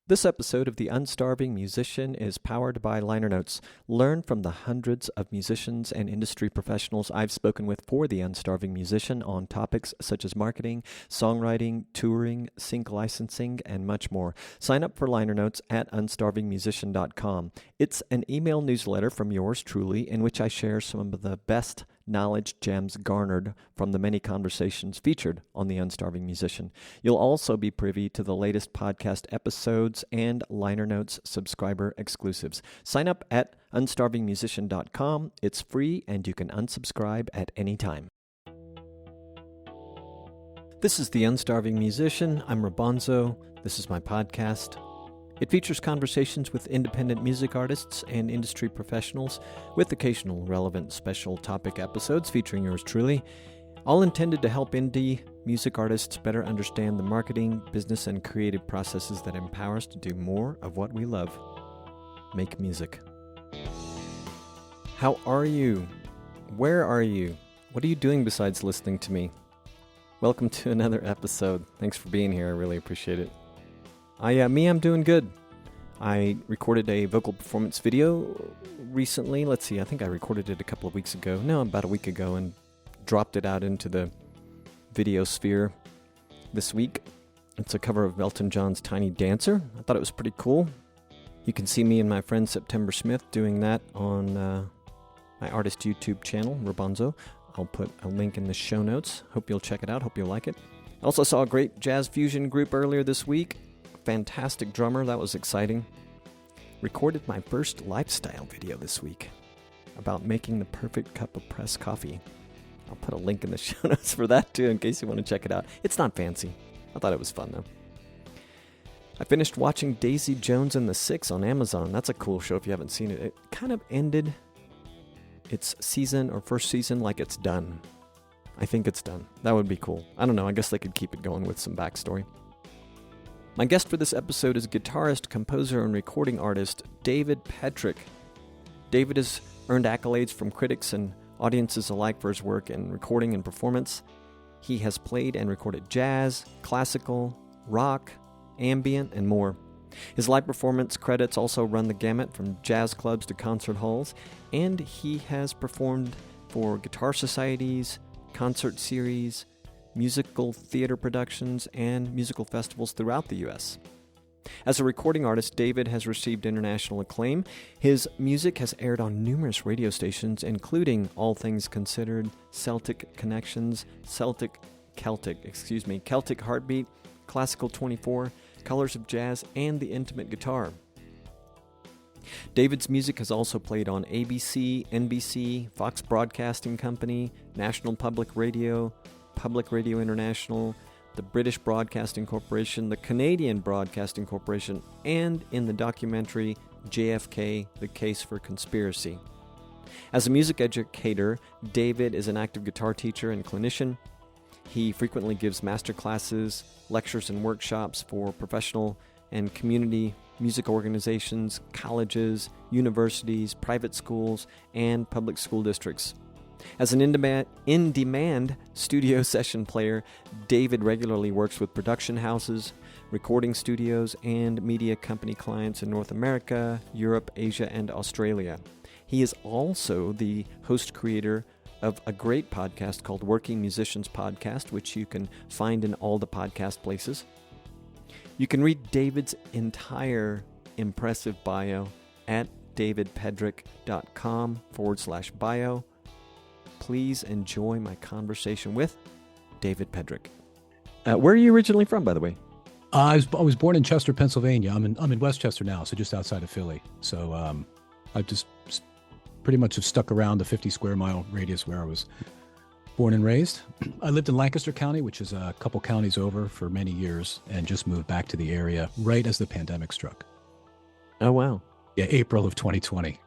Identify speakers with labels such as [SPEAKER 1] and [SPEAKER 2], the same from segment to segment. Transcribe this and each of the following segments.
[SPEAKER 1] This episode of The Unstarving Musician is powered by liner notes. Learn from the hundreds of musicians and industry professionals I've spoken with for The Unstarving Musician on topics such as marketing, songwriting, touring, sync licensing, and much more. Sign up for liner notes at unstarvingmusician.com. It's an email newsletter from yours truly in which I share some of the best knowledge gems garnered from the many conversations featured on The Unstarving Musician. You'll also be privy to the latest podcast episodes and liner notes subscriber exclusives. Sign up at unstarvingmusician.com. It's free and you can unsubscribe at any time. This is The Unstarving Musician. I'm Rabonzo. This is my podcast. It features conversations with independent music artists and industry professionals, with occasional relevant special topic episodes featuring yours truly, all intended to help indie music artists better understand the marketing, business, and creative processes that empower us to do more of what we love: make music. How are you? Where are you? What are you doing besides listening to me? Welcome to another episode. Thanks for being here. I really appreciate it. I'm doing good. I recorded a vocal performance video recently. Let's see, I think I recorded it a couple of weeks ago. No, about a week ago, and dropped it out into the video sphere this week. It's a cover of Elton John's Tiny Dancer. I thought it was pretty cool. You can see me and my friend September Smith doing that on my artist YouTube channel, Rabonzo. I'll put a link in the show notes. Hope you'll check it out. Hope you'll like it. I also saw a great jazz fusion group earlier this week. Fantastic drummer. That was exciting. Recorded my first lifestyle video this week about making the perfect cup of pressed coffee. I'll put a link in the show notes for that too in case you want to check it out. It's not fancy. I thought it was fun though. I finished watching Daisy Jones and the Six on Amazon. That's a cool show if you haven't seen it. It kind of ended its season or first season like it's done. I think it's done. That would be cool. I don't know. I guess they could keep it going with some backstory. My guest for this episode is guitarist, composer, and recording artist David Pedrick. David has earned accolades from critics and audiences alike for his work in recording and performance. He has played and recorded jazz, classical, rock, ambient, and more. His live performance credits also run the gamut from jazz clubs to concert halls, and he has performed for guitar societies, concert series, musical theater productions, and musical festivals throughout the U.S. As a recording artist, David has received international acclaim. His music has aired on numerous radio stations, including All Things Considered, Celtic Connections, Celtic Heartbeat, Classical 24, Colors of Jazz, and The Intimate Guitar. David's music has also played on ABC, NBC, Fox Broadcasting Company, National Public Radio International, the British Broadcasting Corporation, the Canadian Broadcasting Corporation, and in the documentary JFK, The Case for Conspiracy. As a music educator, David is an active guitar teacher and clinician. He frequently gives master classes, lectures, and workshops for professional and community music organizations, colleges, universities, private schools, and public school districts. As an in-demand studio session player, David regularly works with production houses, recording studios, and media company clients in North America, Europe, Asia, and Australia. He is also the host-creator of a great podcast called Working Musicians Podcast, which you can find in all the podcast places. You can read David's entire impressive bio at davidpedrick.com/bio. Please enjoy my conversation with David Pedrick. Where are you originally from, by the way?
[SPEAKER 2] I was born in Chester, Pennsylvania. I'm in Westchester now, so just outside of Philly. So I just pretty much have stuck around the 50 square mile radius where I was born and raised. I lived in Lancaster County, which is a couple counties over, for many years, and just moved back to the area right as the pandemic struck.
[SPEAKER 1] Oh, wow.
[SPEAKER 2] Yeah, April of 2020.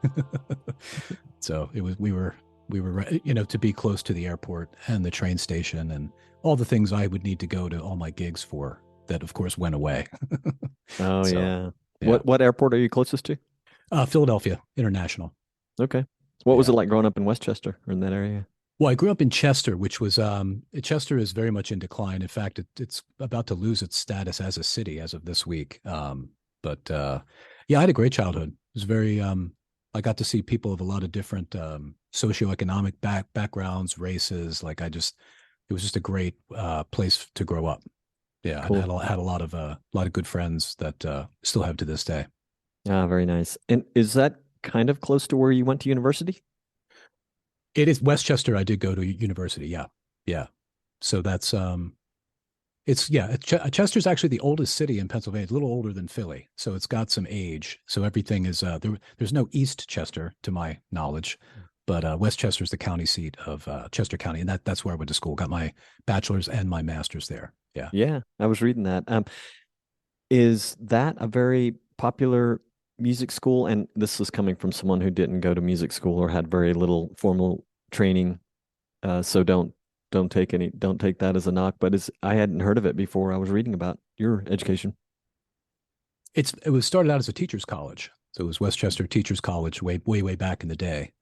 [SPEAKER 2] So we were, to be close to the airport and the train station and all the things I would need to go to all my gigs for that, of course, went away.
[SPEAKER 1] Oh, so, yeah. What airport are you closest to?
[SPEAKER 2] Philadelphia International.
[SPEAKER 1] Okay. What was it like growing up in Westchester or in that area?
[SPEAKER 2] Well, I grew up in Chester, which was, Chester is very much in decline. In fact, it's about to lose its status as a city as of this week. But yeah, I had a great childhood. It was very I got to see people of a lot of different socioeconomic backgrounds, races. Like it was just a great place to grow up. Yeah, and
[SPEAKER 1] Cool.
[SPEAKER 2] had a lot of good friends that still have to this day.
[SPEAKER 1] Ah, very nice. And is that kind of close to where you went to university?
[SPEAKER 2] It is Westchester. I did go to university. Yeah, yeah. So that's it's yeah. Chester's actually the oldest city in Pennsylvania. It's a little older than Philly, so it's got some age. So everything is There's no East Chester to my knowledge, but Westchester is the county seat of Chester County, and that's where I went to school. Got my bachelor's and my master's there. Yeah.
[SPEAKER 1] Yeah, I was reading that. Is that a very popular music school? And this is coming from someone who didn't go to music school or had very little formal training. So don't take that as a knock. But I hadn't heard of it before I was reading about your education.
[SPEAKER 2] It was started out as a teachers college, so it was Westchester Teachers College way back in the day,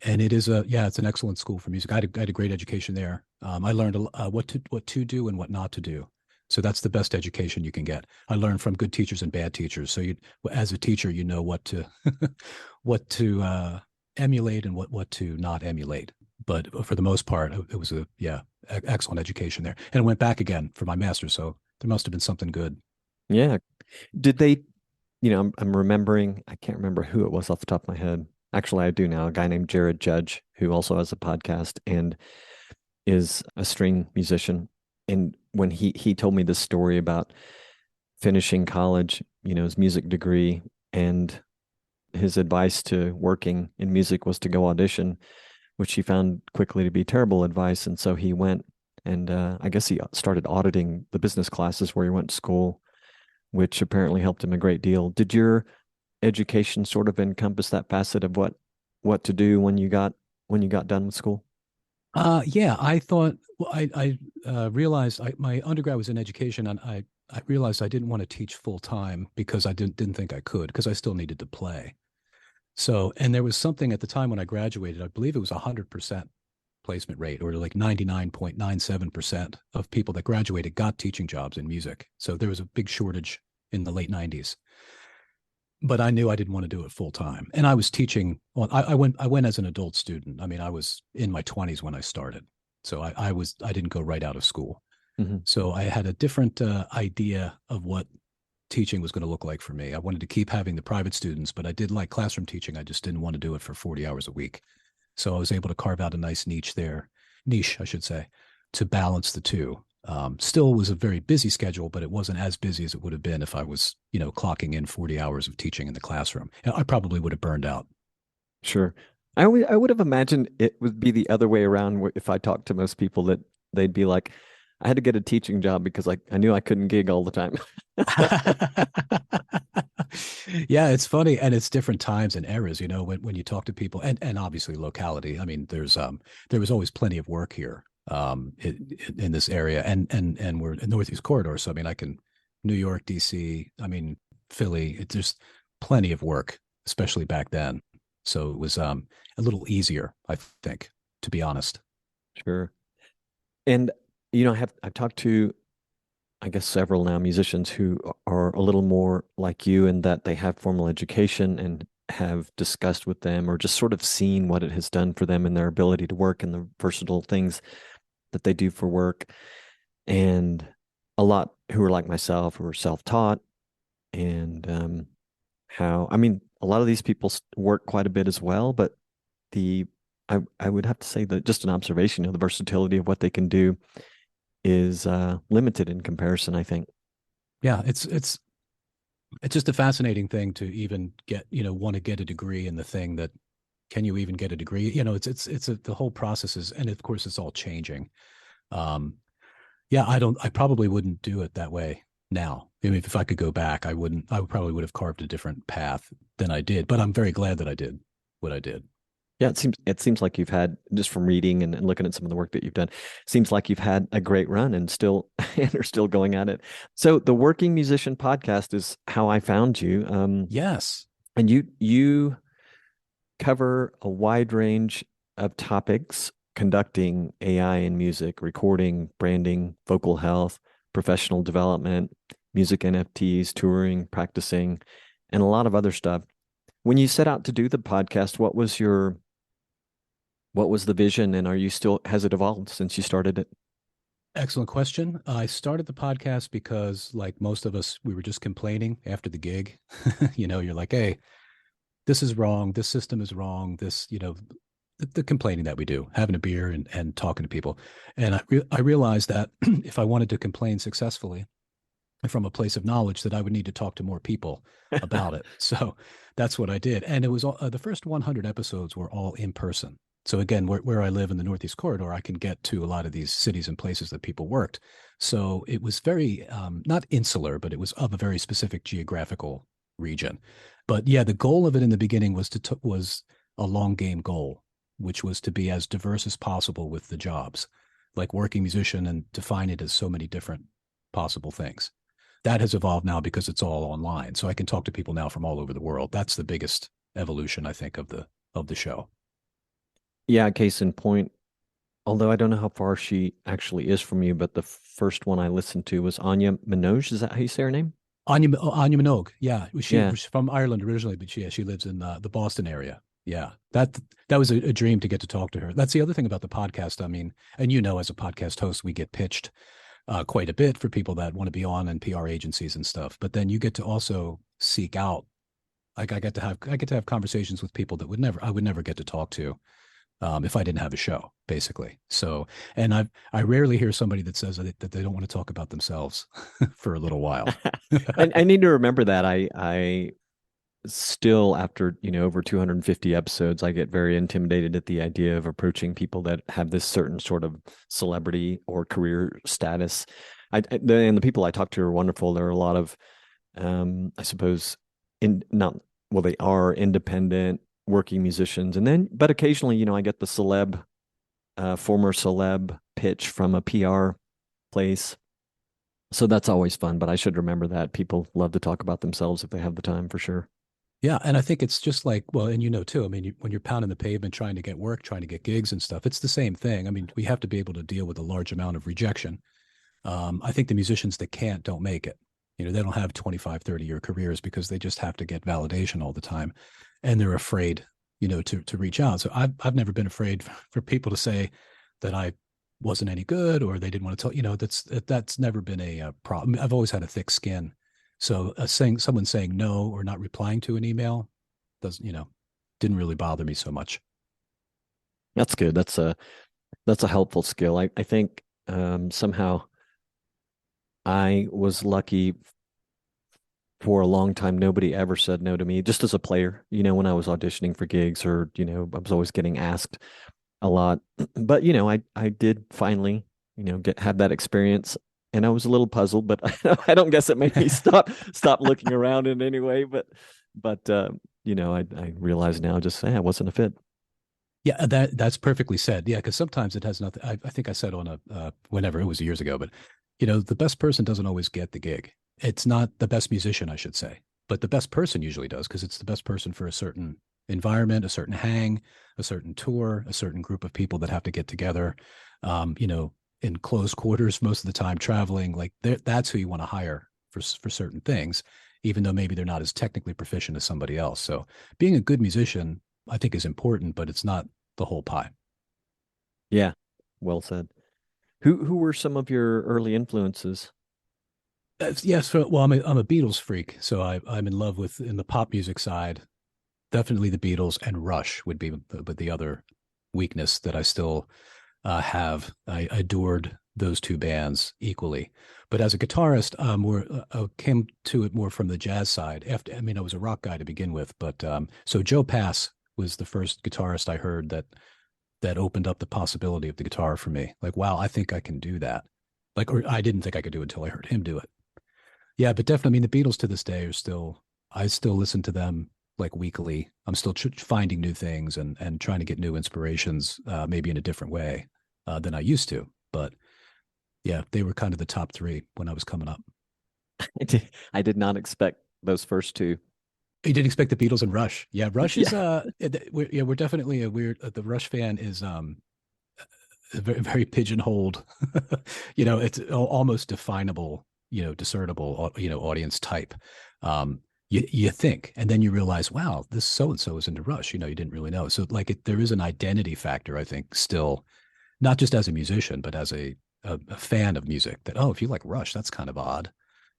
[SPEAKER 2] and it is it's an excellent school for music. I had a great education there. I learned what to do and what not to do. So that's the best education you can get. I learned from good teachers and bad teachers. So as a teacher, you know what to what to emulate and what to not emulate. But for the most part, it was a excellent education there, and I went back again for my master's. So there must have been something good.
[SPEAKER 1] Yeah. Did they, I'm remembering, I can't remember who it was off the top of my head. Actually, I do now, a guy named Jared Judge, who also has a podcast and is a string musician. And when he told me this story about finishing college, his music degree, and his advice to working in music was to go audition, which he found quickly to be terrible advice. And so he went and I guess he started auditing the business classes where he went to school, which apparently helped him a great deal. Did your education sort of encompass that facet of what to do when you got done with school?
[SPEAKER 2] Yeah, I thought well, I realized my undergrad was in education, and I realized I didn't want to teach full time because I didn't think I could because I still needed to play. So, and there was something at the time when I graduated, I believe it was 100% placement rate, or like 99.97% of people that graduated got teaching jobs in music. So there was a big shortage in the late 90s. But I knew I didn't want to do it full time. And I was teaching. Well, I went as an adult student. I mean, I was in my 20s when I started. So I didn't go right out of school.
[SPEAKER 1] Hmm.
[SPEAKER 2] So I had a different idea of what teaching was going to look like for me. I wanted to keep having the private students, but I did like classroom teaching. I just didn't want to do it for 40 hours a week. So I was able to carve out a nice niche, I should say, to balance the two. Still was a very busy schedule, but it wasn't as busy as it would have been if I was, clocking in 40 hours of teaching in the classroom. I probably would have burned out.
[SPEAKER 1] Sure. I would have imagined it would be the other way around if I talked to most people that they'd be like, I had to get a teaching job because I knew I couldn't gig all the time.
[SPEAKER 2] Yeah, it's funny, and it's different times and eras, when you talk to people, and obviously locality. I mean, there was always plenty of work here in this area, and we're in Northeast Corridor, so I mean, I can New York, DC, I mean, Philly. It's just plenty of work, especially back then. So it was a little easier, I think, to be honest.
[SPEAKER 1] Sure. And I've talked to, I guess, several now musicians who are a little more like you in that they have formal education and have discussed with them or just sort of seen what it has done for them and their ability to work and the versatile things that they do for work. And a lot who are like myself, who are self-taught, and I mean, a lot of these people work quite a bit as well, but I would have to say that just an observation of the versatility of what they can do is limited in comparison, I think.
[SPEAKER 2] Yeah, it's just a fascinating thing to even get, want to get a degree in the thing that can you even get a degree? The whole process is, and of course it's all changing. Yeah, I probably wouldn't do it that way now. I mean, if I could go back, I probably would have carved a different path than I did, but I'm very glad that I did what I did.
[SPEAKER 1] Yeah, it seems like you've had, just from reading and looking at some of the work that you've done, seems like you've had a great run and still and are still going at it. So the Working Musician podcast is how I found you.
[SPEAKER 2] Yes.
[SPEAKER 1] And you cover a wide range of topics: conducting, AI in music, recording, branding, vocal health, professional development, music NFTs, touring, practicing, and a lot of other stuff. When you set out to do the podcast, what was the vision, and has it evolved since you started it?
[SPEAKER 2] Excellent question. I started the podcast because, like most of us, we were just complaining after the gig. You're like, hey, this is wrong. This system is wrong. The complaining that we do, having a beer and talking to people. And I realized that if I wanted to complain successfully from a place of knowledge, that I would need to talk to more people about it. So that's what I did. And it was all, the first 100 episodes were all in person. So again, where I live in the Northeast Corridor, I can get to a lot of these cities and places that people worked. So it was very, not insular, but it was of a very specific geographical region. But yeah, the goal of it in the beginning was a long game goal, which was to be as diverse as possible with the jobs, like working musician, and define it as so many different possible things. That has evolved now because it's all online. So I can talk to people now from all over the world. That's the biggest evolution, I think, of the show.
[SPEAKER 1] Yeah, case in point, although I don't know how far she actually is from you, but the first one I listened to was Anya Minogue. Is that how you say her name?
[SPEAKER 2] Anya Minogue. Yeah,
[SPEAKER 1] Yeah.
[SPEAKER 2] she's from Ireland originally, but she lives in the Boston area. Yeah, that was a dream to get to talk to her. That's the other thing about the podcast. I mean, and as a podcast host, we get pitched quite a bit for people that want to be on and PR agencies and stuff. But then you get to also seek out. Like I get to have conversations with people that I would never get to talk to if I didn't have a show, basically. So, and I rarely hear somebody that says that they don't want to talk about themselves for a little while.
[SPEAKER 1] I need to remember that. I still, after, over 250 episodes, I get very intimidated at the idea of approaching people that have this certain sort of celebrity or career status. And the people I talk to are wonderful. There are a lot of, I suppose, they are independent working musicians. But occasionally, I get the former celeb pitch from a PR place. So that's always fun, but I should remember that people love to talk about themselves if they have the time, for sure.
[SPEAKER 2] Yeah, and I think it's just like, well, and too, I mean, when you're pounding the pavement trying to get work, trying to get gigs and stuff, it's the same thing. I mean, we have to be able to deal with a large amount of rejection. I think the musicians that can't don't make it. They don't have 25, 30-year careers because they just have to get validation all the time. And they're afraid, to reach out. So I've never been afraid for people to say that I wasn't any good or they didn't want to tell, that's never been a problem. I've always had a thick skin. So someone saying no or not replying to an email didn't really bother me so much.
[SPEAKER 1] That's good. That's a helpful skill. I think somehow I was lucky. For a long time, nobody ever said no to me, just as a player, when I was auditioning for gigs, or, I was always getting asked a lot. But, I did finally, have that experience. And I was a little puzzled, but I don't guess it made me stop looking around in any way. But I realize now, just I wasn't a fit.
[SPEAKER 2] Yeah, that's perfectly said. Yeah, because sometimes it has nothing. I think I said on whenever it was years ago, but the best person doesn't always get the gig. It's not the best musician, I should say, but the best person usually does, because it's the best person for a certain environment, a certain hang, a certain tour, a certain group of people that have to get together. In close quarters most of the time, traveling, like that's who you want to hire for certain things, even though maybe they're not as technically proficient as somebody else. So being a good musician, I think, is important, but it's not the whole pie.
[SPEAKER 1] Yeah, well said. Who were some of your early influences?
[SPEAKER 2] Yes, well, I'm a Beatles freak, so I'm in love with, in the pop music side, definitely the Beatles, and Rush would be the other weakness that I still have. I adored those two bands equally, but as a guitarist, came to it more from the jazz side. I was a rock guy to begin with, but so Joe Pass was the first guitarist I heard that opened up the possibility of the guitar for me. Like, wow, I think I can do that. Like, or I didn't think I could do it until I heard him do it. Yeah, but definitely, I mean, the Beatles to this day I still listen to them like weekly. I'm still finding new things and trying to get new inspirations, maybe in a different way than I used to. But yeah, they were kind of the top three when I was coming up.
[SPEAKER 1] I did not expect those first two.
[SPEAKER 2] You didn't expect the Beatles and Rush. Yeah, Rush is
[SPEAKER 1] Yeah.
[SPEAKER 2] we're definitely a weird. The Rush fan is very, very pigeonholed. It's almost definable. discernible, audience type. You think, and then you realize, wow, this so and so is into Rush. You didn't really know. So like there is an identity factor, I think, still, not just as a musician, but as a fan of music. That, oh, if you like Rush, that's kind of odd.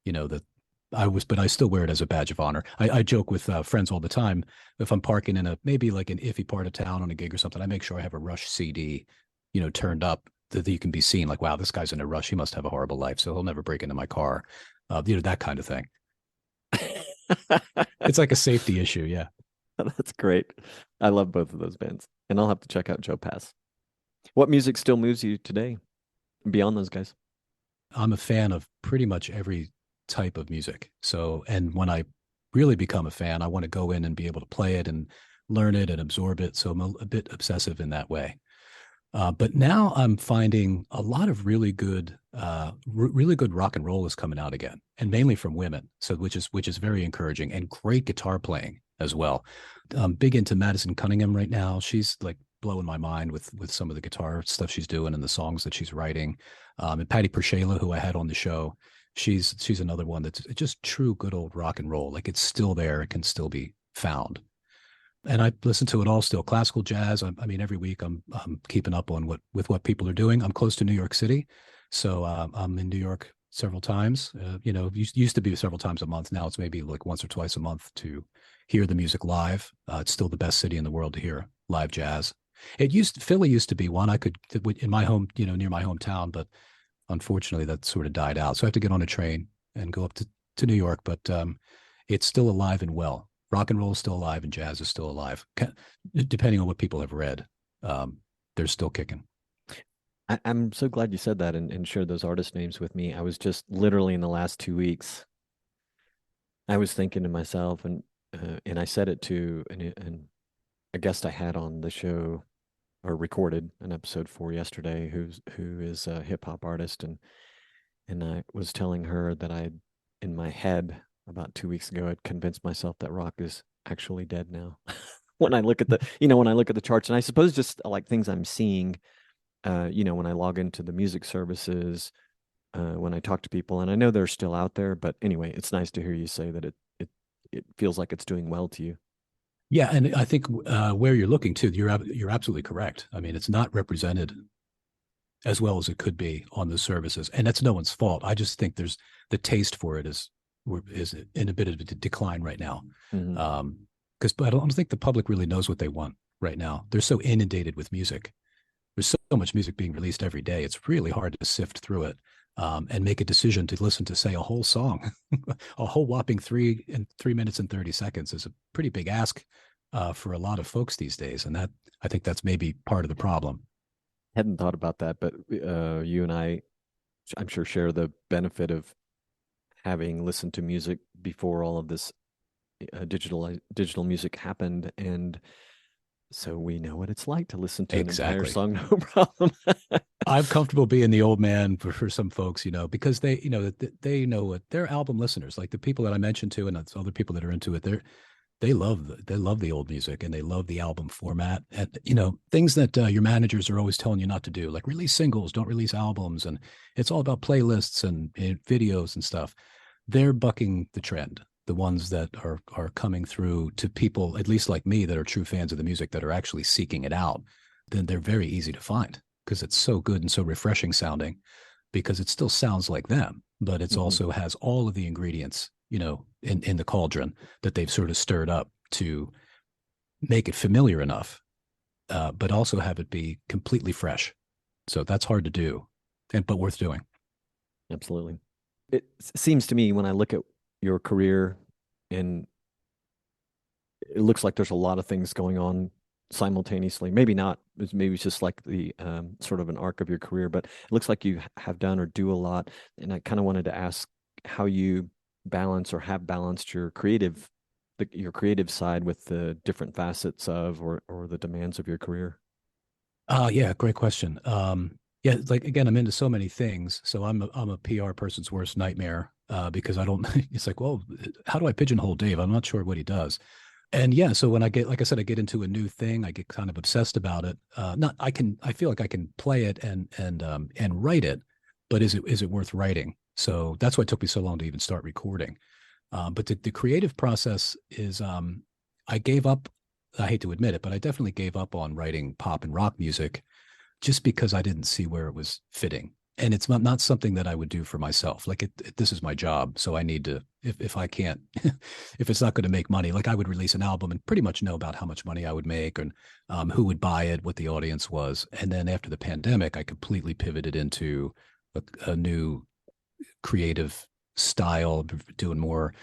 [SPEAKER 2] That but I still wear it as a badge of honor. I joke with friends all the time. If I'm parking in maybe like an iffy part of town on a gig or something, I make sure I have a Rush CD, turned up that you can be seen. Like, wow, this guy's in a Rush. He must have a horrible life, so he'll never break into my car. That kind of thing. It's like a safety issue. Yeah.
[SPEAKER 1] That's great. I love both of those bands, and I'll have to check out Joe Pass. What music still moves you today beyond those guys?
[SPEAKER 2] I'm a fan of pretty much every type of music. So, and when I really become a fan, I want to go in and be able to play it and learn it and absorb it. So I'm a bit obsessive in that way. But now I'm finding a lot of really good rock and roll is coming out again, and mainly from women. So which is very encouraging, and great guitar playing as well. I'm big into Madison Cunningham right now. She's like blowing my mind with some of the guitar stuff she's doing and the songs that she's writing. And Patty Pershela, who I had on the show, she's another one that's just true good old rock and roll. Like, it's still there. It can still be found. And I listen to it all still. Classical jazz. I mean, every week I'm keeping up on what people are doing. I'm close to New York City, so I'm in New York several times. Used to be several times a month. Now it's maybe like once or twice a month to hear the music live. It's still the best city in the world to hear live jazz. Philly used to be one I could in my home, near my hometown, but unfortunately that sort of died out. So I have to get on a train and go up to New York. But it's still alive and well. Rock and roll is still alive, and jazz is still alive. Depending on what people have read, they're still kicking.
[SPEAKER 1] I'm so glad you said that and shared those artist names with me. I was just literally in the last 2 weeks, I was thinking to myself, and I said it to a guest I had on the show, or recorded an episode for yesterday, who is a hip hop artist, and I was telling her that in my head about 2 weeks ago, I'd convinced myself that rock is actually dead now. When I look at the charts, and I suppose just like things I'm seeing, when I log into the music services, when I talk to people, and I know they're still out there, but anyway, it's nice to hear you say that it feels like it's doing well to you.
[SPEAKER 2] Yeah, and I think where you're looking to, you're absolutely correct. I mean, it's not represented as well as it could be on the services, and that's no one's fault. I just think there's the taste for it is in a bit of a decline right now.
[SPEAKER 1] Mm-hmm.
[SPEAKER 2] Because I don't think the public really knows what they want right now. They're so inundated with music. There's so much music being released every day. It's really hard to sift through it and make a decision to listen to, say, a whole song. A whole whopping 3 minutes and 30 seconds is a pretty big ask for a lot of folks these days. And that, I think that's maybe part of the problem.
[SPEAKER 1] Hadn't thought about that, but you and I'm sure, share the benefit of having listened to music before all of this digital music happened, and so we know what it's like to listen to an entire song, no problem.
[SPEAKER 2] I'm comfortable being the old man for some folks, because they know what they're album listeners, like the people that I mentioned to, and other people that are into it. They love the old music, and they love the album format, and things that your managers are always telling you not to do, like release singles, don't release albums, and it's all about playlists and videos and stuff. They're bucking the trend. The ones that are coming through to people, at least like me, that are true fans of the music, that are actually seeking it out, then they're very easy to find because it's so good and so refreshing sounding, because it still sounds like them, but it's also has all of the ingredients, in the cauldron that they've sort of stirred up to make it familiar enough, but also have it be completely fresh. So that's hard to do, but worth doing.
[SPEAKER 1] Absolutely. It seems to me, when I look at your career, and it looks like there's a lot of things going on simultaneously. Maybe not. Maybe it's just like the sort of an arc of your career, but it looks like you have done or do a lot. And I kind of wanted to ask how you balance, or have balanced, your creative side with the different facets of, or the demands of your career.
[SPEAKER 2] Yeah, great question. Yeah, like, again, I'm into so many things, so I'm a PR person's worst nightmare, because I don't. It's like, well, how do I pigeonhole Dave? I'm not sure what he does. And yeah, so when I get, like I said, I get into a new thing, I get kind of obsessed about it. I feel like I can play it and write it, but is it worth writing? So that's why it took me so long to even start recording. But the creative process is, I gave up. I hate to admit it, but I definitely gave up on writing pop and rock music just because I didn't see where it was fitting. And it's not something that I would do for myself. Like this is my job. So I need to, if I can't, if it's not going to make money, like I would release an album and pretty much know about how much money I would make and who would buy it, what the audience was. And then after the pandemic, I completely pivoted into a new creative style, doing more,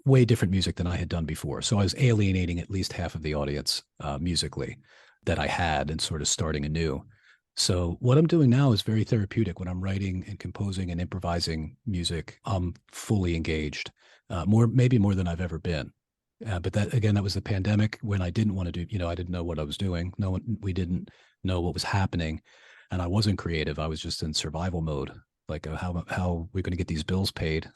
[SPEAKER 2] way different music than I had done before. So I was alienating at least half of the audience musically that I had and sort of starting anew. So what I'm doing now is very therapeutic. When I'm writing and composing and improvising music, I'm fully engaged, maybe more than I've ever been. But that again, that was the pandemic when I didn't want to do, I didn't know what I was doing. We didn't know what was happening, and I wasn't creative. I was just in survival mode. Like how we're going to get these bills paid,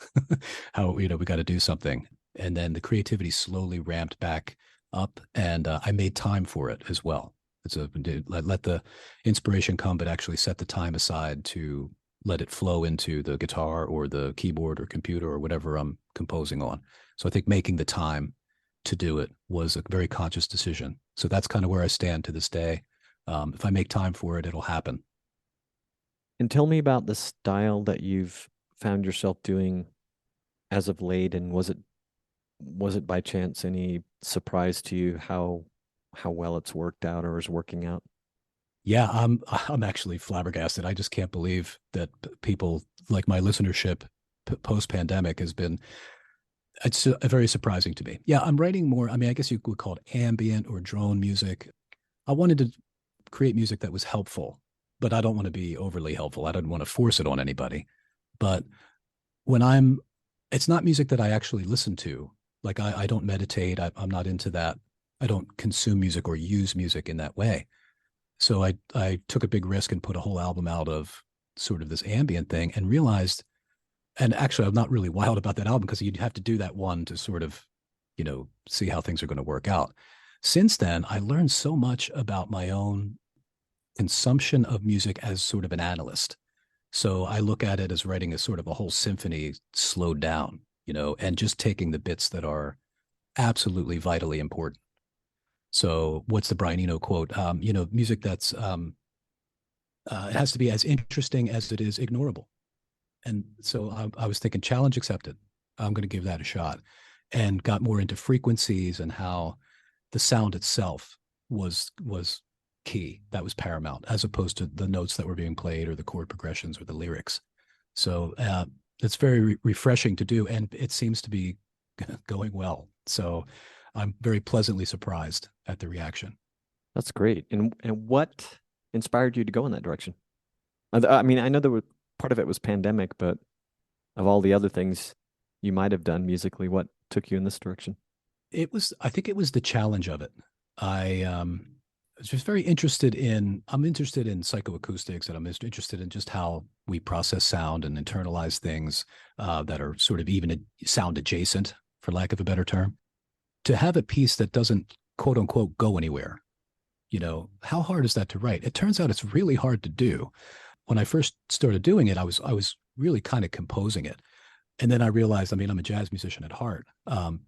[SPEAKER 2] how we got to do something, and then the creativity slowly ramped back up, and I made time for it as well. Let the inspiration come, but actually set the time aside to let it flow into the guitar or the keyboard or computer or whatever I'm composing on. So I think making the time to do it was a very conscious decision. So that's kind of where I stand to this day. If I make time for it, it'll happen.
[SPEAKER 1] And tell me about the style that you've found yourself doing as of late, and was it by chance any surprise to you how well it's worked out or is working out?
[SPEAKER 2] Yeah, I'm actually flabbergasted. I just can't believe that people like my listenership post pandemic has been. It's very surprising to me. Yeah, I'm writing more. I mean, I guess you would call it ambient or drone music. I wanted to create music that was helpful, but I don't want to be overly helpful. I don't want to force it on anybody. But when it's not music that I actually listen to. Like I don't meditate. I'm not into that. I don't consume music or use music in that way. So I took a big risk and put a whole album out of sort of this ambient thing and realized, and actually I'm not really wild about that album because you'd have to do that one to sort of, see how things are going to work out. Since then, I learned so much about my own consumption of music as sort of an analyst. So I look at it as writing a sort of a whole symphony slowed down, and just taking the bits that are absolutely vitally important. So what's the Brian Eno quote? Music that's it has to be as interesting as it is ignorable. And so I was thinking, challenge accepted. I'm going to give that a shot, and got more into frequencies and how the sound itself was key. That was paramount, as opposed to the notes that were being played or the chord progressions or the lyrics. So it's very refreshing to do, and it seems to be going well. So I'm very pleasantly surprised at the reaction.
[SPEAKER 1] That's great. And what inspired you to go in that direction? I mean, I know there was part of it was pandemic, but of all the other things you might have done musically, what took you in this direction?
[SPEAKER 2] I think it was the challenge of it. I was just very I'm interested in psychoacoustics, and I'm interested in just how we process sound and internalize things that are sort of even sound adjacent, for lack of a better term. To have a piece that doesn't quote unquote go anywhere, how hard is that to write? It turns out it's really hard to do. When I first started doing it, I was really kind of composing it. And then I realized, I mean, I'm a jazz musician at heart.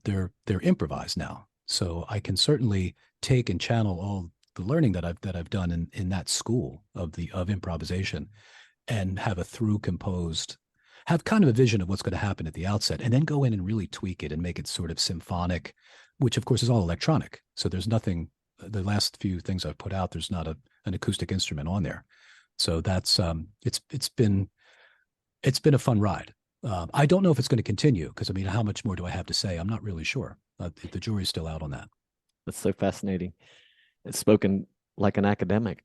[SPEAKER 2] They're improvised now. So I can certainly take and channel all the learning that I've done in that school of improvisation, and have have kind of a vision of what's going to happen at the outset, and then go in and really tweak it and make it sort of symphonic, which of course is all electronic. So there's nothing, the last few things I've put out, there's not an acoustic instrument on there. So that's, it's been a fun ride. I don't know if it's going to continue because, I mean, how much more do I have to say? I'm not really sure. The jury's still out on that.
[SPEAKER 1] That's so fascinating. It's spoken like an academic.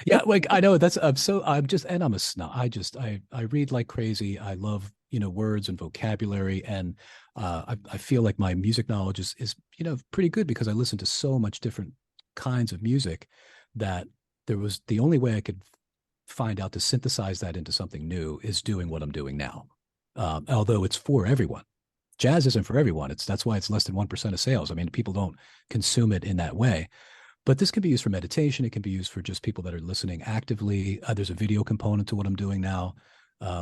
[SPEAKER 2] Yeah, like I know and I'm a snob. I read like crazy. I love, words and vocabulary. And I feel like my music knowledge is pretty good because I listen to so much different kinds of music that the only way I could find out to synthesize that into something new is doing what I'm doing now. Although it's for everyone. Jazz isn't for everyone. That's why it's less than 1% of sales. I mean, people don't consume it in that way. But this can be used for meditation. It can be used for just people that are listening actively. There's a video component to what I'm doing now.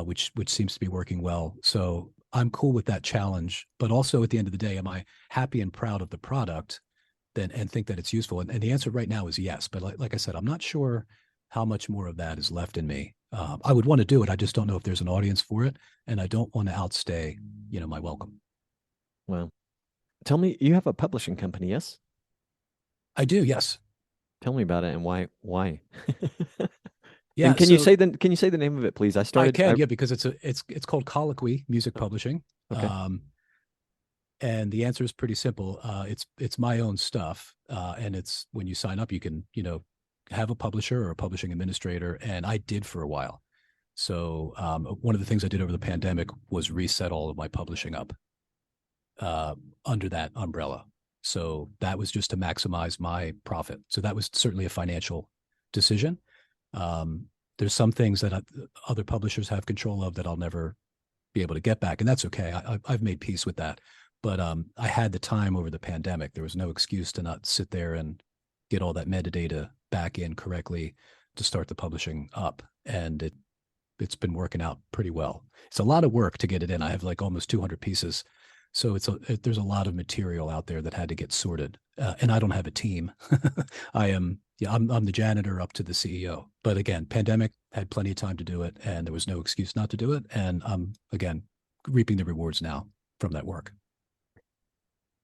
[SPEAKER 2] which seems to be working well. So I'm cool with that challenge. But also at the end of the day, am I happy and proud of the product then and think that it's useful? And the answer right now is yes. But like I said, I'm not sure how much more of that is left in me. I would want to do it. I just don't know if there's an audience for it, and I don't want to outstay, my welcome.
[SPEAKER 1] Well, tell me, you have a publishing company, yes?
[SPEAKER 2] I do, yes.
[SPEAKER 1] Tell me about it and why. Why? And
[SPEAKER 2] Yeah,
[SPEAKER 1] can you
[SPEAKER 2] so
[SPEAKER 1] say the name of it, please?
[SPEAKER 2] I can, yeah, because it's called Colloquy Music
[SPEAKER 1] Oh,
[SPEAKER 2] Publishing.
[SPEAKER 1] okay.
[SPEAKER 2] And the answer is pretty simple. It's my own stuff, and it's when you sign up, you can have a publisher or a publishing administrator, and I did for a while. So one of the things I did over the pandemic was reset all of my publishing up under that umbrella. So that was just to maximize my profit. So that was certainly a financial decision. There's some things that other publishers have control of that I'll never be able to get back, and that's okay. I've made peace with that. But I had the time over the pandemic. There was no excuse to not sit there and get all that metadata back in correctly to start the publishing up, and it's been working out pretty well. It's a lot of work to get it in. I have like almost 200 pieces, so there's a lot of material out there that had to get sorted, and I don't have a team. I'm the janitor up to the CEO. But again, pandemic, had plenty of time to do it, and there was no excuse not to do it. And I'm again reaping the rewards now from that work.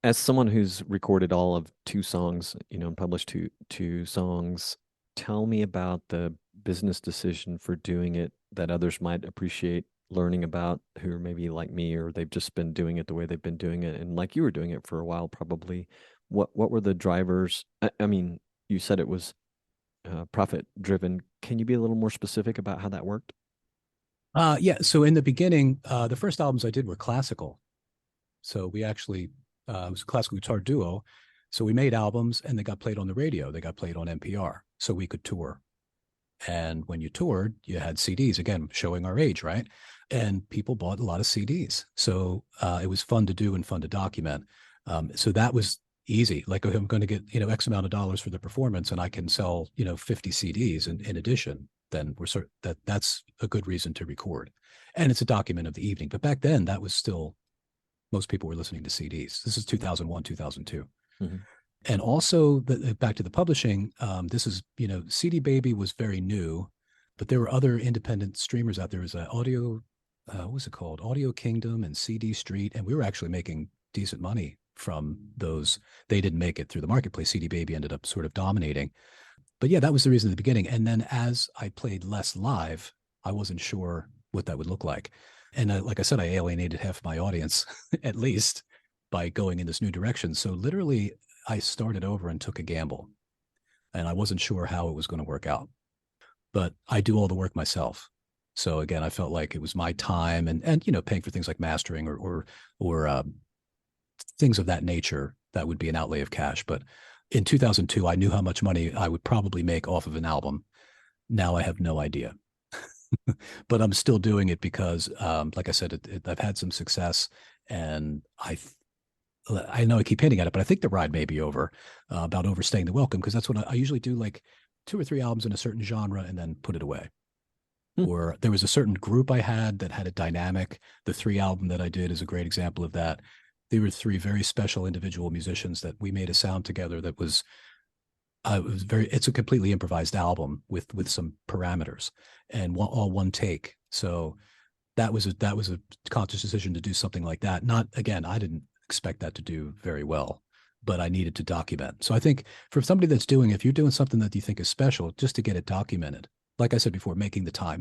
[SPEAKER 1] As someone who's recorded all of two songs, and published two songs, tell me about the business decision for doing it that others might appreciate learning about, who are maybe like me, or they've just been doing it the way they've been doing it, and like you were doing it for a while, probably. What were the drivers? I mean, you said it was profit driven. Can you be a little more specific about how that worked?
[SPEAKER 2] Yeah. So in the beginning, the first albums I did were classical. So we actually it was a classical guitar duo. So we made albums and they got played on the radio. They got played on NPR. So we could tour. And when you toured, you had CDs, again, showing our age, right? And people bought a lot of CDs. So it was fun to do and fun to document. So that was easy. Like, I'm going to get, X amount of dollars for the performance and I can sell, 50 CDs in addition, then that's a good reason to record. And it's a document of the evening. But back then, that was still, most people were listening to CDs. This is 2001, 2002.
[SPEAKER 1] Mm-hmm.
[SPEAKER 2] And also, back to the publishing, this is, CD Baby was very new, but there were other independent streamers out there. There was Audio, what was it called? Audio Kingdom and CD Street. And we were actually making decent money from those. They didn't make it through the marketplace. CD Baby ended up sort of dominating. But yeah, that was the reason at the beginning. And then as I played less live, I wasn't sure what that would look like. And like I said, I alienated half my audience, at least, by going in this new direction. So literally, I started over and took a gamble. And I wasn't sure how it was going to work out. But I do all the work myself. So again, I felt like it was my time and paying for things like mastering or things of that nature that would be an outlay of cash. But in 2002, I knew how much money I would probably make off of an album. Now I have no idea. But I'm still doing it because, like I said, I've had some success, and I know I keep hinting at it, but I think the ride may be over, about overstaying the welcome, because that's what I usually do, like 2 or 3 albums in a certain genre and then put it away. Or there was a certain group I had that had a dynamic. The 3 album that I did is a great example of that. They were 3 very special individual musicians that we made a sound together that was it's a completely improvised album with some parameters and all one take. So that was a conscious decision to do something like that. Not, again, I didn't expect that to do very well, but I needed to document. So I think for somebody that's if you're doing something that you think is special, just to get it documented, like I said before, make the time,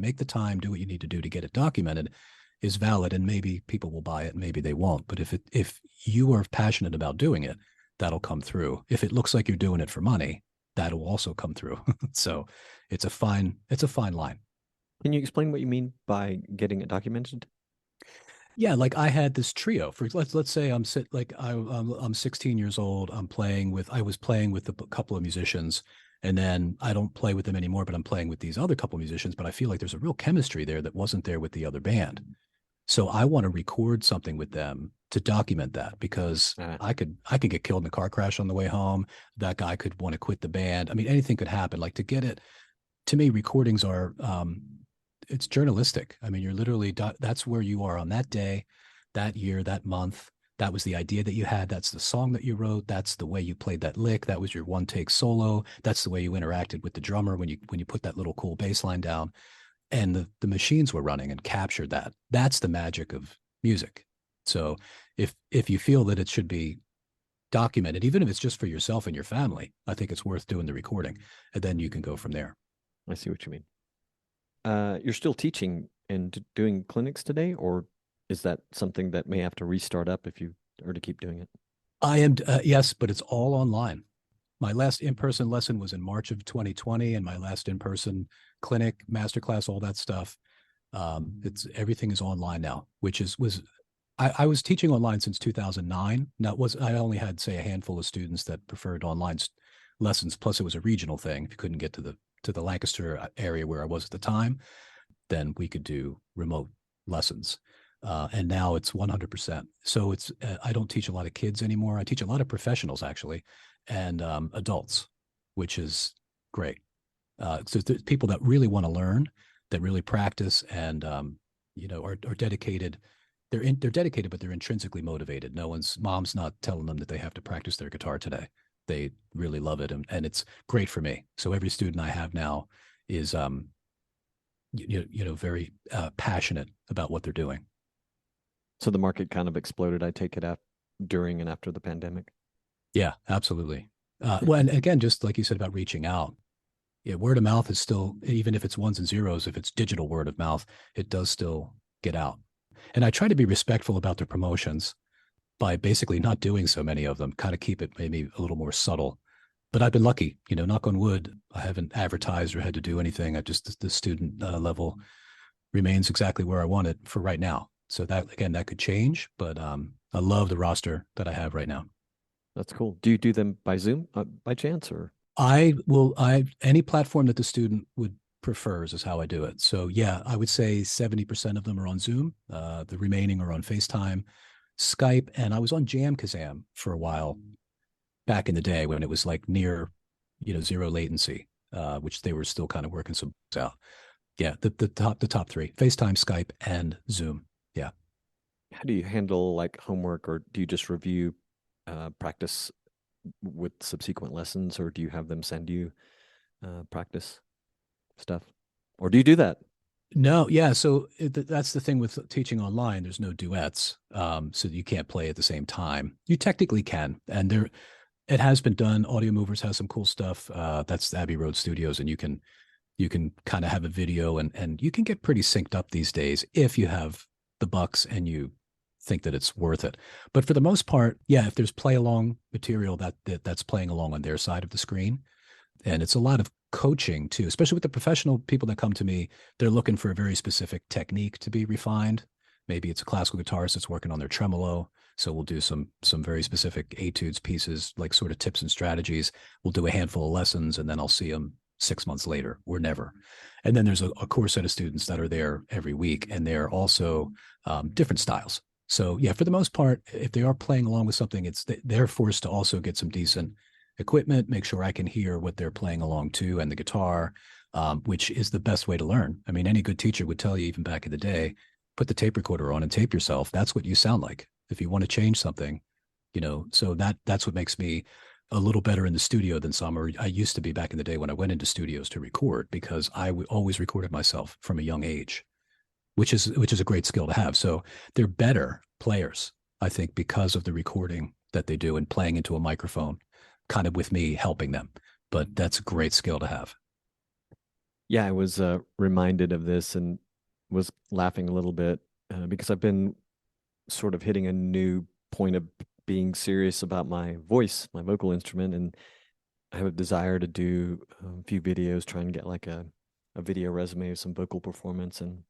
[SPEAKER 2] do what you need to do to get it documented is valid, and maybe people will buy it and maybe they won't. But if you are passionate about doing it, that'll come through. If it looks like you're doing it for money, that'll also come through. So it's a fine line.
[SPEAKER 1] Can you explain what you mean by getting it documented?
[SPEAKER 2] Yeah, like I had this trio for let's say I'm 16 years old. I was playing with a couple of musicians, and then I don't play with them anymore, but I'm playing with these other couple of musicians, but I feel like there's a real chemistry there that wasn't there with the other band. So I want to record something with them to document that, because I could get killed in a car crash on the way home. That guy could want to quit the band. I mean, anything could happen. Like, to get it, to me, recordings are it's journalistic. I mean, you're literally that's where you are on that day, that year, that month. That was the idea that you had. That's the song that you wrote. That's the way you played that lick. That was your one take solo. That's the way you interacted with the drummer when you put that little cool bass line down. And the machines were running and captured that. That's the magic of music. So if you feel that it should be documented, even if it's just for yourself and your family, I think it's worth doing the recording, and then you can go from there.
[SPEAKER 1] I see what you mean. You're still teaching and doing clinics today, or is that something that may have to restart up if you are to keep doing it?
[SPEAKER 2] I am, yes, but it's all online. My last in-person lesson was in March of 2020, and my last in-person clinic, masterclass, all that stuff. It's everything is online now, which I was teaching online since 2009. Now I only had, say, a handful of students that preferred online lessons. Plus, it was a regional thing. If you couldn't get to the Lancaster area where I was at the time, then we could do remote lessons. And now it's 100%. So I don't teach a lot of kids anymore. I teach a lot of professionals actually, and adults, which is great. So there's people that really want to learn, that really practice, and are dedicated. They're dedicated, but they're intrinsically motivated. Mom's not telling them that they have to practice their guitar today. They really love it, and it's great for me. So every student I have now is very passionate about what they're doing.
[SPEAKER 1] So the market kind of exploded, I take it, during and after the pandemic.
[SPEAKER 2] Yeah, absolutely. Well, and again, just like you said about reaching out, yeah, word of mouth is still, even if it's ones and zeros, if it's digital word of mouth, it does still get out. And I try to be respectful about the promotions by basically not doing so many of them, kind of keep it maybe a little more subtle. But I've been lucky, knock on wood. I haven't advertised or had to do anything. I just, the student level remains exactly where I want it for right now. So that, again, that could change, but I love the roster that I have right now.
[SPEAKER 1] That's cool. Do you do them by Zoom by chance, or?
[SPEAKER 2] Any platform that the student would prefers is how I do it. So yeah, I would say 70% of them are on Zoom. The remaining are on FaceTime, Skype, and I was on Jamkazam for a while back in the day when it was like near, zero latency, which they were still kind of working some out. Yeah, the top three: FaceTime, Skype, and Zoom. Yeah.
[SPEAKER 1] How do you handle like homework, or do you just review practice with subsequent lessons, or do you have them send you practice stuff, or do you do that?
[SPEAKER 2] No, yeah. So that's the thing with teaching online. There's no duets, so you can't play at the same time. You technically can, and it has been done. Audio Movers has some cool stuff. That's Abbey Road Studios, and you can kind of have a video, and you can get pretty synced up these days if you have the bucks and you think that it's worth it. But for the most part, yeah, if there's play along material that's playing along on their side of the screen, and it's a lot of coaching too, especially with the professional people that come to me. They're looking for a very specific technique to be refined. Maybe it's a classical guitarist that's working on their tremolo, so we'll do some very specific etudes pieces, like sort of tips and strategies. We'll do a handful of lessons, and then I'll see them 6 months later or never. And then there's a core set of students that are there every week, and they're also different styles. So yeah, for the most part, if they are playing along with something, they're forced to also get some decent equipment, make sure I can hear what they're playing along to, and the guitar, which is the best way to learn. I mean, any good teacher would tell you, even back in the day, put the tape recorder on and tape yourself. That's what you sound like. If you want to change something, so that's what makes me a little better in the studio than some, or I used to be back in the day when I went into studios to record, because I always recorded myself from a young age, which is a great skill to have. So they're better players, I think, because of the recording that they do and playing into a microphone, kind of with me helping them. But that's a great skill to have.
[SPEAKER 1] Yeah, I was reminded of this and was laughing a little bit because I've been sort of hitting a new point of being serious about my voice, my vocal instrument, and I have a desire to do a few videos, try and get like a video resume of some vocal performance. And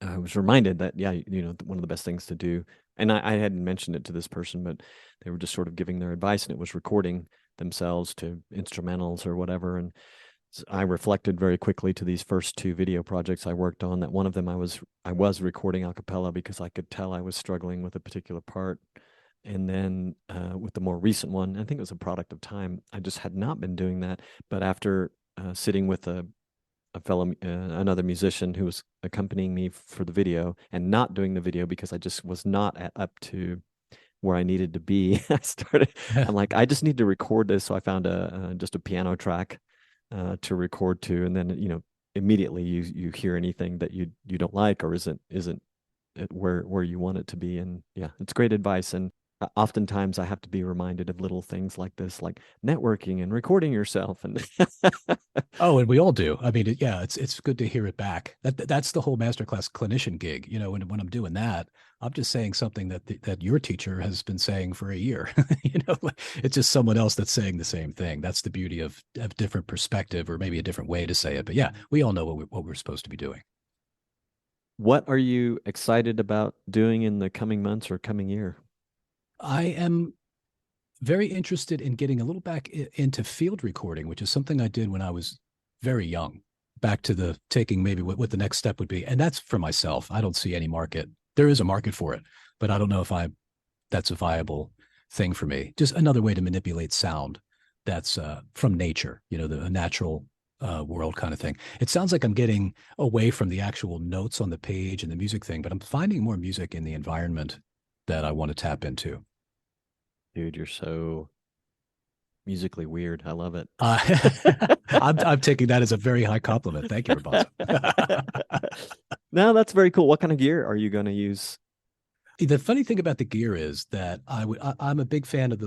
[SPEAKER 1] I was reminded that, yeah, one of the best things to do, and I hadn't mentioned it to this person, but they were just sort of giving their advice, and it was recording themselves to instrumentals or whatever. And so I reflected very quickly to these first two video projects I worked on that one of them I was recording a cappella because I could tell I was struggling with a particular part. And then with the more recent one, I think it was a product of time. I just had not been doing that. But after sitting with a another musician who was accompanying me for the video and not doing the video because I just was not up to where I needed to be. I'm like, I just need to record this. So I found just a piano track to record to. And then, immediately you hear anything that you don't like or isn't it where you want it to be. And yeah, it's great advice. And oftentimes I have to be reminded of little things like this, like networking and recording yourself. And
[SPEAKER 2] Oh, and we all do. I mean, yeah, it's good to hear it back. That's the whole masterclass clinician gig. When I'm doing that, I'm just saying something that your teacher has been saying for a year. It's just someone else that's saying the same thing. That's the beauty of different perspective, or maybe a different way to say it. But yeah, we all know what we're supposed to be doing.
[SPEAKER 1] what are you excited about doing in the coming months or coming year?
[SPEAKER 2] I am very interested in getting a little back into field recording, which is something I did when I was very young. Back to the taking maybe what the next step would be, and that's for myself. I don't see any market. There is a market for it, but I don't know if that's a viable thing for me. Just another way to manipulate sound that's from nature, the natural world kind of thing. It sounds like I'm getting away from the actual notes on the page and the music thing, but I'm finding more music in the environment that I want to tap into.
[SPEAKER 1] Dude, you're so musically weird. I love it.
[SPEAKER 2] Uh, I'm taking that as a very high compliment. Thank you, Rapunzel.
[SPEAKER 1] No, that's very cool. What kind of gear are you going to use?
[SPEAKER 2] The funny thing about the gear is that I'm a big fan of the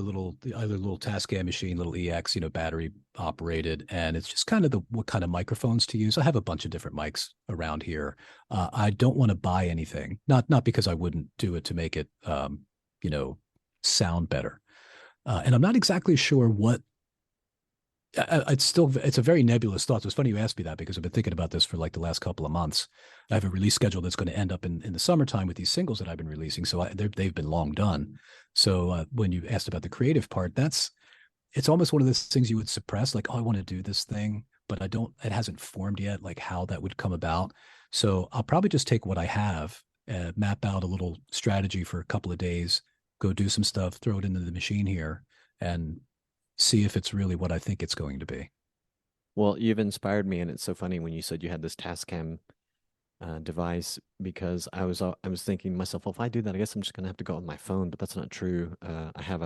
[SPEAKER 2] either little Tascam machine, little EX, battery operated, and it's just kind of what kind of microphones to use. I have a bunch of different mics around here. I don't want to buy anything, not because I wouldn't do it to make it, sound better. And I'm not exactly sure what it's a very nebulous thought. So it's funny you asked me that because I've been thinking about this for like the last couple of months. I have a release schedule that's going to end up in the summertime with these singles that I've been releasing. So they've been long done. So when you asked about the creative part, it's almost one of those things you would suppress, like, oh, I want to do this thing, but it hasn't formed yet, like how that would come about. So I'll probably just take what I have, map out a little strategy for a couple of days, go do some stuff, throw it into the machine here, and see if it's really what I think it's going to be.
[SPEAKER 1] Well, you've inspired me, and it's so funny when you said you had this Tascam device because I was thinking to myself, well, if I do that, I guess I'm just gonna have to go on my phone, but that's not true. I have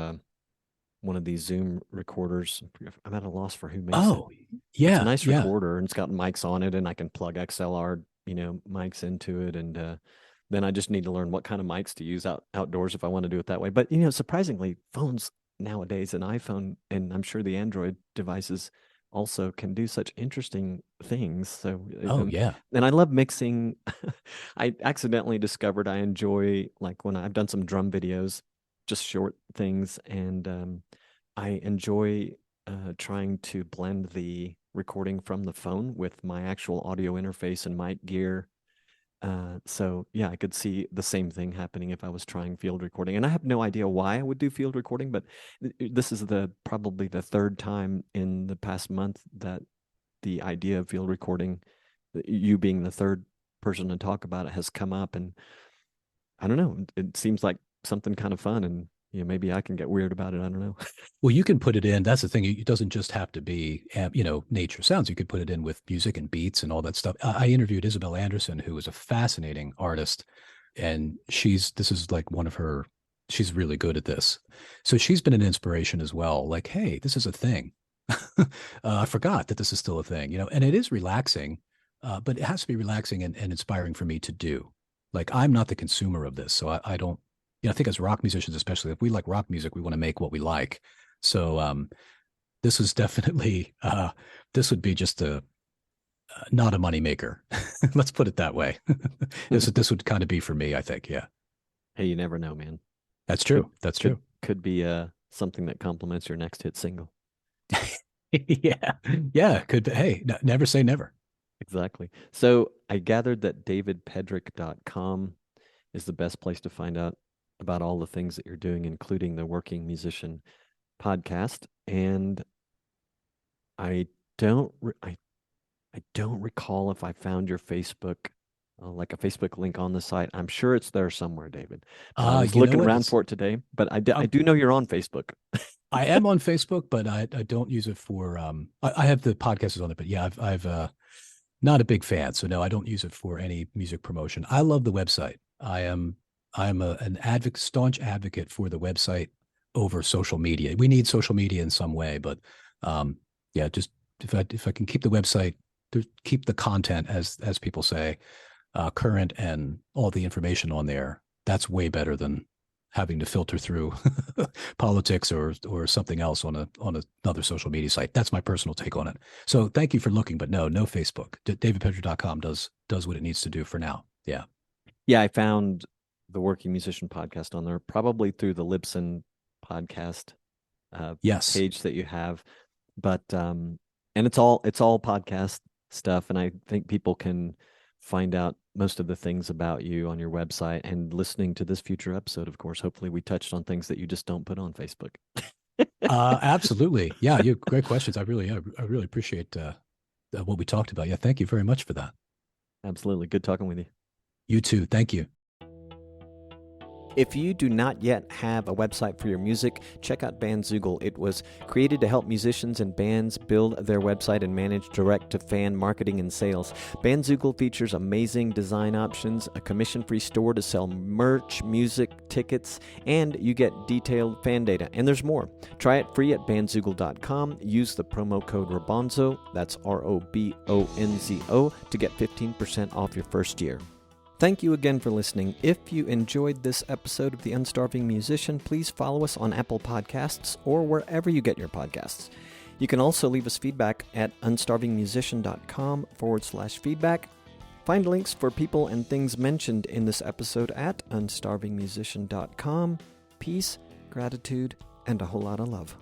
[SPEAKER 1] one of these Zoom recorders. I'm at a loss for who makes it.
[SPEAKER 2] Oh,
[SPEAKER 1] It's a
[SPEAKER 2] yeah,
[SPEAKER 1] nice
[SPEAKER 2] yeah.
[SPEAKER 1] recorder, and it's got mics on it, and I can plug XLR, mics into it, and then I just need to learn what kind of mics to use outdoors if I want to do it that way. But surprisingly, phones nowadays, an iPhone, and I'm sure the Android devices also can do such interesting things. So,
[SPEAKER 2] Oh, yeah.
[SPEAKER 1] and I love mixing. I accidentally discovered I enjoy, like, when I've done some drum videos, just short things, and I enjoy trying to blend the recording from the phone with my actual audio interface and mic gear. So yeah, I could see the same thing happening if I was trying field recording. And I have no idea why I would do field recording, but this is probably the third time in the past month that the idea of field recording, you being the third person to talk about it, has come up. And I don't know, it seems like something kind of fun, and maybe I can get weird about it. I don't know.
[SPEAKER 2] Well, you can put it in. That's the thing. It doesn't just have to be, nature sounds. You could put it in with music and beats and all that stuff. I interviewed Isabel Anderson, who is a fascinating artist, and this is like one of her. She's really good at this. So she's been an inspiration as well. Like, hey, this is a thing. I forgot that this is still a thing, and it is relaxing, but it has to be relaxing and inspiring for me to do. Like, I'm not the consumer of this, so I don't. I think as rock musicians, especially if we like rock music, we want to make what we like. So this is definitely this would be just a not a moneymaker. Let's put it that way. This would kind of be for me, I think. Yeah,
[SPEAKER 1] Hey, you never know, man.
[SPEAKER 2] that's
[SPEAKER 1] Could
[SPEAKER 2] true. That's
[SPEAKER 1] could
[SPEAKER 2] true.
[SPEAKER 1] could be something that complements your next hit single.
[SPEAKER 2] Yeah, yeah. Could be. Hey, never say never.
[SPEAKER 1] Exactly. So I gathered that davidpedrick.com is the best place to find out about all the things that you're doing, including the Working Musician podcast. And I don't re- I don't recall if I found your Facebook, like a Facebook link on the site. I'm sure it's there somewhere, David. But I was
[SPEAKER 2] You know
[SPEAKER 1] looking
[SPEAKER 2] what?
[SPEAKER 1] around for it today. But I
[SPEAKER 2] Um,
[SPEAKER 1] do know you're on Facebook.
[SPEAKER 2] I am on Facebook, but I don't use it for I have the podcast on it, but yeah, I've Not a big fan. So no, I don't use it for any music promotion. I love the website. I'm an staunch advocate for the website over social media. We need social media in some way, but yeah, just if I can keep the website, keep the content as people say, current and all the information on there, that's way better than having to filter through politics or something else on another social media site. That's my personal take on it. So thank you for looking, but no Facebook. DavidPedrick.com does what it needs to do for now. Yeah.
[SPEAKER 1] Yeah, I found the Working Musician podcast on there probably through the Libsyn podcast
[SPEAKER 2] Yes.
[SPEAKER 1] page that you have, but and it's all podcast stuff, and I think people can find out most of the things about you on your website, and listening to this future episode, of course, hopefully we touched on things that you just don't put on Facebook.
[SPEAKER 2] Absolutely. Yeah, you great questions. I really appreciate what we talked about. Yeah, thank you very much for that.
[SPEAKER 1] Absolutely. Good talking with you.
[SPEAKER 2] You too. Thank you.
[SPEAKER 1] If you do not yet have a website for your music, check out Bandzoogle. It was created to help musicians and bands build their website and manage direct-to-fan marketing and sales. Bandzoogle features amazing design options, a commission-free store to sell merch, music, tickets, and you get detailed fan data. And there's more. Try it free at bandzoogle.com. Use the promo code ROBONZO, that's ROBONZO, to get 15% off your first year. Thank you again for listening. If you enjoyed this episode of The Unstarving Musician, please follow us on Apple Podcasts or wherever you get your podcasts. You can also leave us feedback at unstarvingmusician.com/feedback. Find links for people and things mentioned in this episode at unstarvingmusician.com. Peace, gratitude, and a whole lot of love.